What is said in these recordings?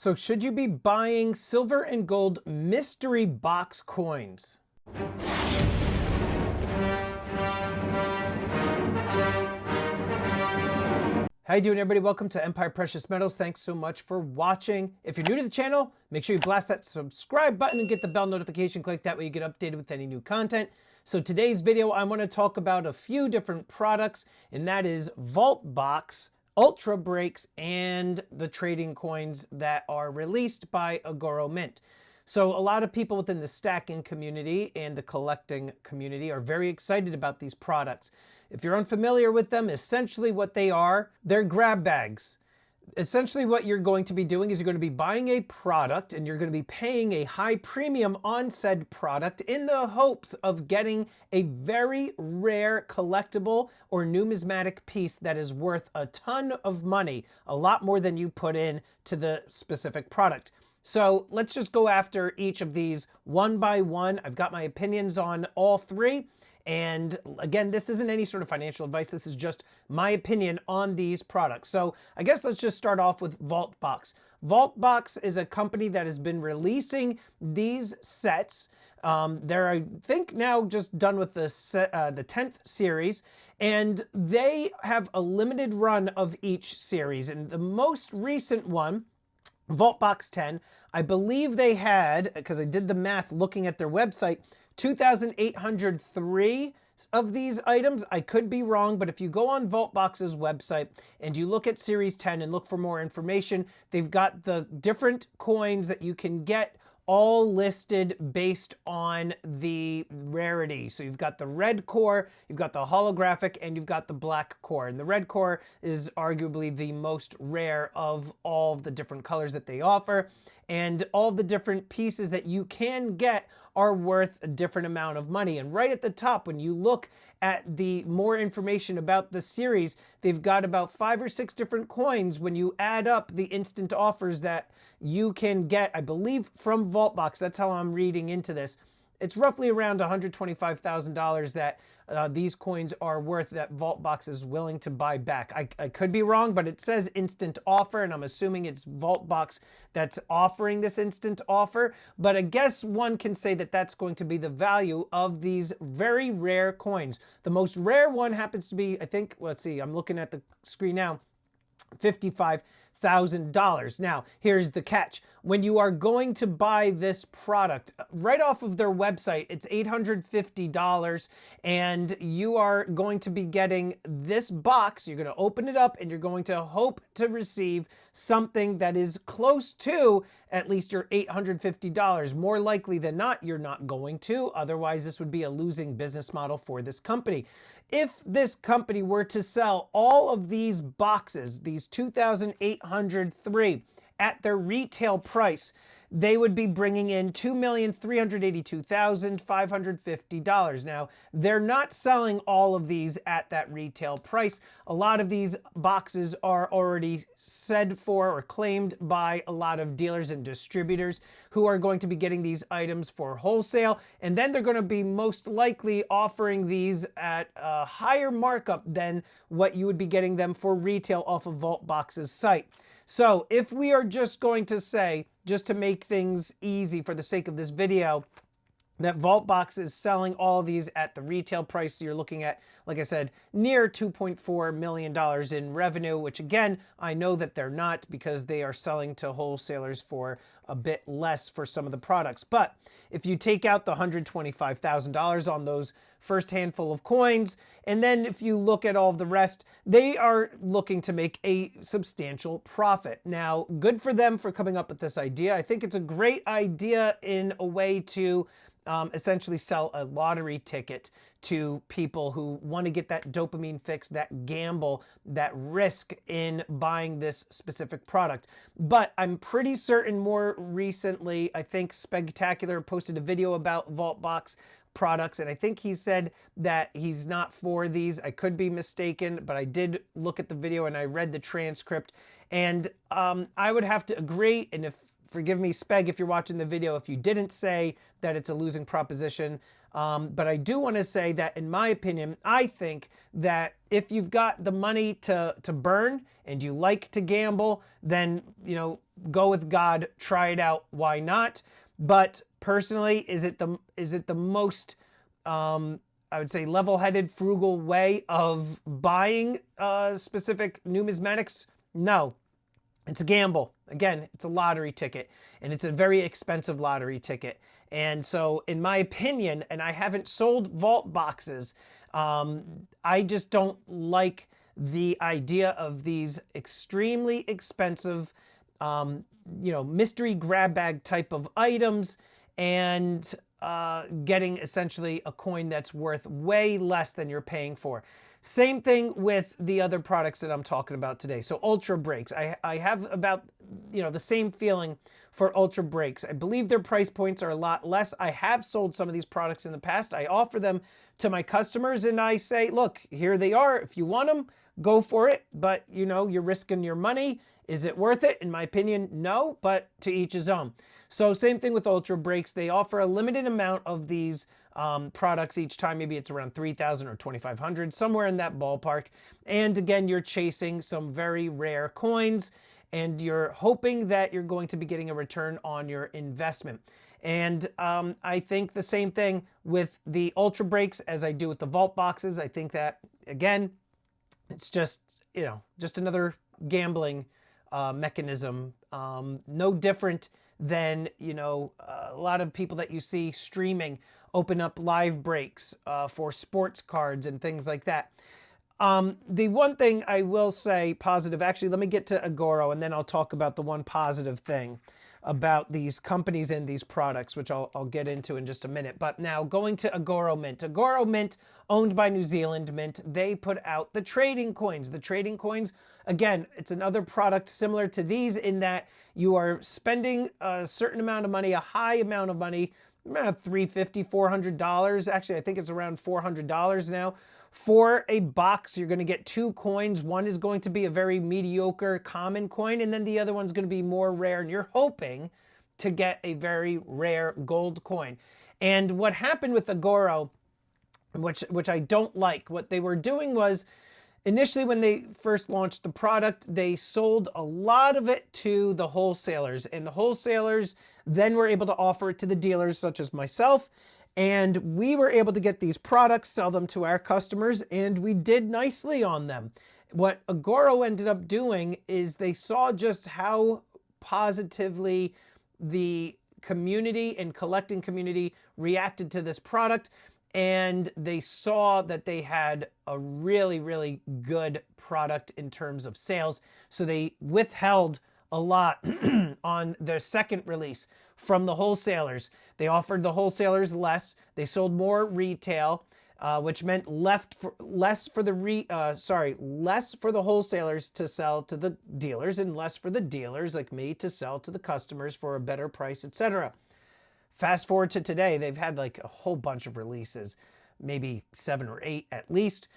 So should you be buying silver and gold mystery box coins? How you doing, everybody? Welcome to Empire Precious Metals. Thanks so much for watching. If you're new to the channel, make sure you blast that subscribe button and get the bell notification click. That way you get updated with any new content. So today's video, I want to talk about a few different products, and that is Vault Box, Ultra Breaks, and the trading coins that are released by Agoro Mint. So a lot of people within the stacking community and the collecting community are very excited about these products. If you're unfamiliar with them, essentially what they are, they're grab bags. Essentially what you're going to be doing is you're going to be buying a product and you're going to be paying a high premium on said product in the hopes of getting a very rare collectible or numismatic piece that is worth a ton of money, a lot more than you put in to the specific product. So let's just go after each of these one by one. I've got my opinions on all three. And again, this isn't any sort of financial advice. This is just my opinion on these products. So I guess let's just start off with Vault Box. Vault Box is a company that has been releasing these sets. They're, I think, now just done with the 10th series, and they have a limited run of each series. And the most recent one, Vault Box 10, I believe they had, because I did the math looking at their website, 2,803 of these items. I could be wrong, but if you go on Vault Box's website and you look at Series 10 and look for more information, they've got the different coins that you can get all listed based on the rarity. So you've got the red core, you've got the holographic, and you've got the black core. And the red core is arguably the most rare of all of the different colors that they offer. And all the different pieces that you can get are worth a different amount of money. And right at the top, when you look at the more information about the series, they've got about 5 or 6 different coins when you add up the instant offers that you can get, I believe, from Vault Box. That's how I'm reading into this. It's roughly around $125,000 that these coins are worth that Vault Box is willing to buy back. I could be wrong, but it says instant offer, and I'm assuming it's Vault Box that's offering this instant offer. But I guess one can say that that's going to be the value of these very rare coins. The most rare one happens to be, I think, let's see, I'm looking at the screen now, $55,000. Now, here's the catch. When you are going to buy this product, right off of their website, it's $850, and you are going to be getting this box. You're going to open it up, and you're going to hope to receive something that is close to at least your $850. More likely than not, you're not going to. Otherwise, this would be a losing business model for this company. If this company were to sell all of these boxes, these 2,803, at their retail price, they would be bringing in $2,382,550. Now, they're not selling all of these at that retail price. A lot of these boxes are already said for or claimed by a lot of dealers and distributors who are going to be getting these items for wholesale. And then they're going to be most likely offering these at a higher markup than what you would be getting them for retail off of Vault Box's site. So if we are just going to say, just to make things easy for the sake of this video, that Vault Box is selling all of these at the retail price, so you're looking at, like I said, near $2.4 million in revenue, which again, I know that they're not because they are selling to wholesalers for a bit less for some of the products. But if you take out the $125,000 on those first handful of coins, and then if you look at all of the rest, they are looking to make a substantial profit. Now, good for them for coming up with this idea. I think it's a great idea in a way to essentially sell a lottery ticket to people who want to get that dopamine fix, that gamble, that risk in buying this specific product. But I'm pretty certain more recently, I think Spectacular posted a video about Vault Box products, and I think he said that he's not for these. I could be mistaken, but I did look at the video and I read the transcript, and I would have to agree. And if forgive me, Speg, if you're watching the video, if you didn't say that it's a losing proposition. But I do want to say that, in my opinion, I think that if you've got the money to burn and you like to gamble, then, go with God, try it out. Why not? But personally, is it the most, I would say, level-headed, frugal way of buying specific numismatics? No. It's a gamble. Again, it's a lottery ticket, and it's a very expensive lottery ticket. And so, in my opinion, and I haven't sold vault boxes, I just don't like the idea of these extremely expensive, mystery grab bag type of items, and getting essentially a coin that's worth way less than you're paying for. Same thing with the other products that I'm talking about today. So Ultra Breaks, I have about, the same feeling for Ultra Breaks. I believe their price points are a lot less. I have sold some of these products in the past. I offer them to my customers and I say, look, here they are. If you want them, go for it. But, you're risking your money. Is it worth it? In my opinion, no, but to each his own. So same thing with Ultra Breaks. They offer a limited amount of these products each time. Maybe it's around 3,000 or 2,500, somewhere in that ballpark. And again, you're chasing some very rare coins and you're hoping that you're going to be getting a return on your investment. And I think the same thing with the Ultra Breaks as I do with the vault boxes. I think that, again, it's just another gambling mechanism, no different than, a lot of people that you see streaming open up live breaks for sports cards and things like that. The one thing I will say positive, actually, let me get to Agoro and then I'll talk about the one positive thing about these companies and these products, which I'll get into in just a minute. But now going to Agoro Mint. Agoro Mint, owned by New Zealand Mint, they put out the trading coins. The trading coins, again, it's another product similar to these in that you are spending a certain amount of money, a high amount of money, around $350, $400. Actually, I think it's around $400 now. For a box, you're going to get two coins. One is going to be a very mediocre common coin, and then the other one's going to be more rare, and you're hoping to get a very rare gold coin. And what happened with Agoro, which I don't like, what they were doing was, initially when they first launched the product, they sold a lot of it to the wholesalers, and the wholesalers then were able to offer it to the dealers such as myself. And we were able to get these products, sell them to our customers, and we did nicely on them. What Agoro ended up doing is they saw just how positively the community and collecting community reacted to this product, and they saw that they had a really, really good product in terms of sales. So they withheld a lot on their second release from the wholesalers. They offered the wholesalers less. They sold more retail, which meant less for the wholesalers to sell to the dealers, and less for the dealers like me to sell to the customers for a better price, etc. Fast forward to today, they've had like a whole bunch of releases, maybe 7 or 8 at least.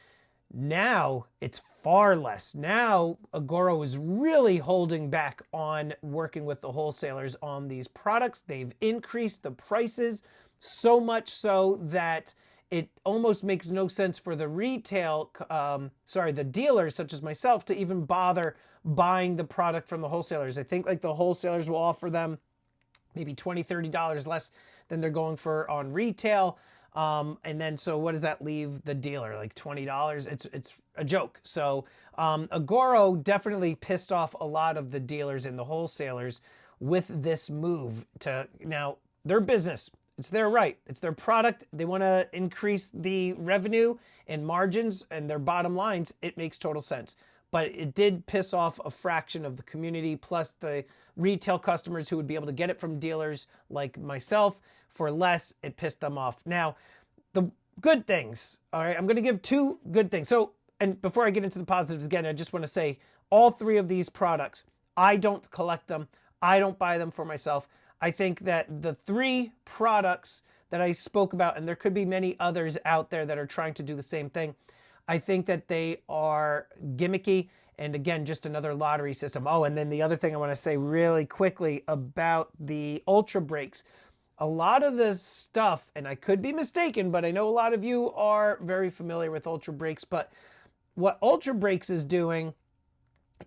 Now it's far less. Now Agoro is really holding back on working with the wholesalers on these products. They've increased the prices so much so that it almost makes no sense for the the dealers such as myself to even bother buying the product from the wholesalers. I think like the wholesalers will offer them maybe $20, $30 less than they're going for on retail. And then, so what does that leave the dealer? Like $20? It's a joke. So Agoro definitely pissed off a lot of the dealers and the wholesalers with this move to, now, their business. It's their right. It's their product. They want to increase the revenue and margins and their bottom lines. It makes total sense. But it did piss off a fraction of the community, plus the retail customers who would be able to get it from dealers like myself for less. It pissed them off. Now, the good things, all right, I'm going to give 2 good things. So, and before I get into the positives again, I just want to say all 3 of these products, I don't collect them. I don't buy them for myself. I think that the 3 products that I spoke about, and there could be many others out there that are trying to do the same thing, I think that they are gimmicky And again, just another lottery system. Oh, and then the other thing I want to say really quickly about the Ultra Breaks. A lot of the stuff, and I could be mistaken, but I know a lot of you are very familiar with Ultra Breaks, but what Ultra Breaks is doing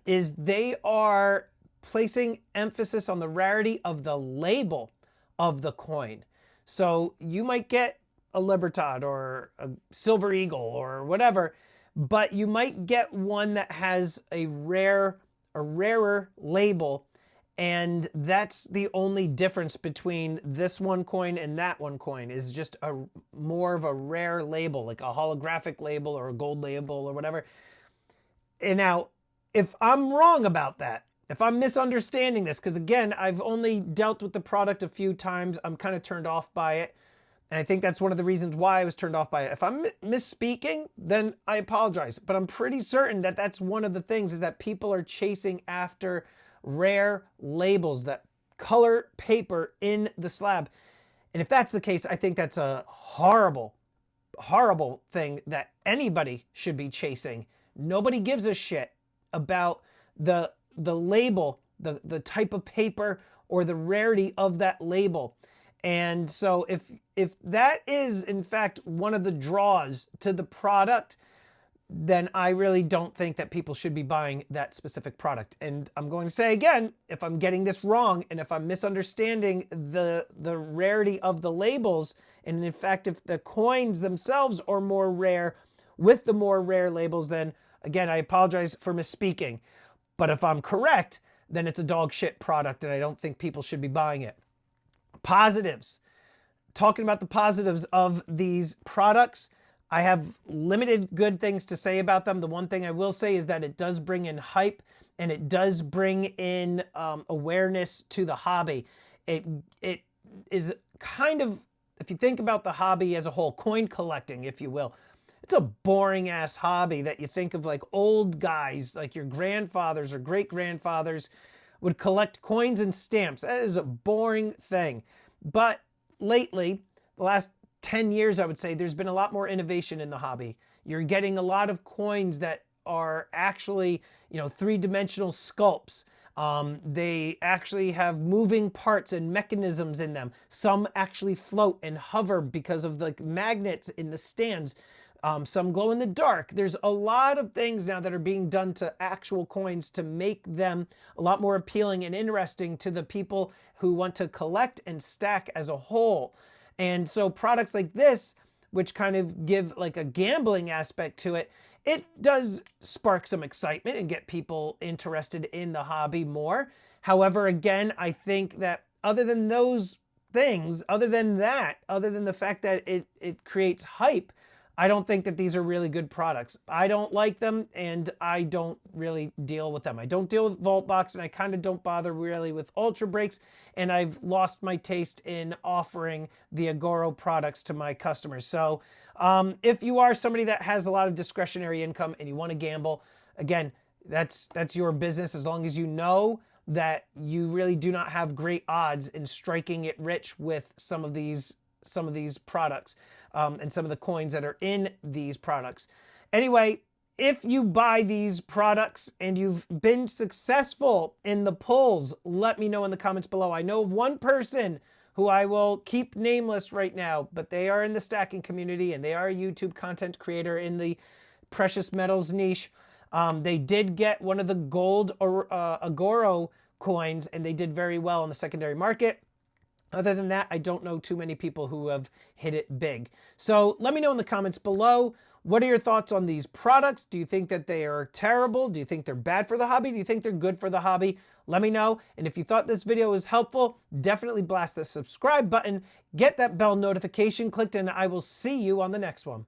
is they are placing emphasis on the rarity of the label of the coin. So you might get a Libertad or a Silver Eagle or whatever, but you might get one that has a rarer label, and that's the only difference between this one coin and that one coin, is just a more of a rare label, like a holographic label or a gold label or whatever. And now, if I'm wrong about that, if I'm misunderstanding this, because again, I've only dealt with the product a few times, I'm kind of turned off by it. And I think that's one of the reasons why I was turned off by it. If I'm misspeaking, then I apologize. But I'm pretty certain that that's one of the things, is that people are chasing after rare labels, that color paper in the slab. And if that's the case, I think that's a horrible, horrible thing that anybody should be chasing. Nobody gives a shit about the label, the type of paper, or the rarity of that label. And so if that is in fact one of the draws to the product, then I really don't think that people should be buying that specific product. And I'm going to say again, if I'm getting this wrong and if I'm misunderstanding the rarity of the labels, and in fact if the coins themselves are more rare with the more rare labels, then again, I apologize for misspeaking. But if I'm correct, then it's a dog shit product and I don't think people should be buying it. Positives. Talking about the positives of these products, I have limited good things to say about them. The one thing I will say is that it does bring in hype, and it does bring in awareness to the hobby. It is kind of, if you think about the hobby as a whole, coin collecting, if you will, it's a boring ass hobby that you think of like old guys, like your grandfathers or great grandfathers would collect coins and stamps. That is a boring thing. But lately, the last 10 years, I would say, there's been a lot more innovation in the hobby. You're getting a lot of coins that are actually, three-dimensional sculpts. They actually have moving parts and mechanisms in them. Some actually float and hover because of the magnets in the stands. Some glow in the dark. There's a lot of things now that are being done to actual coins to make them a lot more appealing and interesting to the people who want to collect and stack as a whole. And so products like this, which kind of give like a gambling aspect to it, it does spark some excitement and get people interested in the hobby more. However, again, I think that other than those things, other than the fact that it creates hype, I don't think that these are really good products. I don't like them, and I don't really deal with them. I don't deal with Vaultbox, and I kind of don't bother really with Ultra Breaks, and I've lost my taste in offering the Agoro products to my customers. So if you are somebody that has a lot of discretionary income and you want to gamble, again, that's your business, as long as you know that you really do not have great odds in striking it rich with some of these products. And some of the coins that are in these products. Anyway, if you buy these products and you've been successful in the pulls, let me know in the comments below. I know of one person who I will keep nameless right now, but they are in the stacking community and they are a YouTube content creator in the precious metals niche. They did get one of the gold Agoro coins, and they did very well in the secondary market. Other than that, I don't know too many people who have hit it big. So let me know in the comments below. What are your thoughts on these products? Do you think that they are terrible? Do you think they're bad for the hobby? Do you think they're good for the hobby? Let me know. And if you thought this video was helpful, definitely blast the subscribe button, get that bell notification clicked, and I will see you on the next one.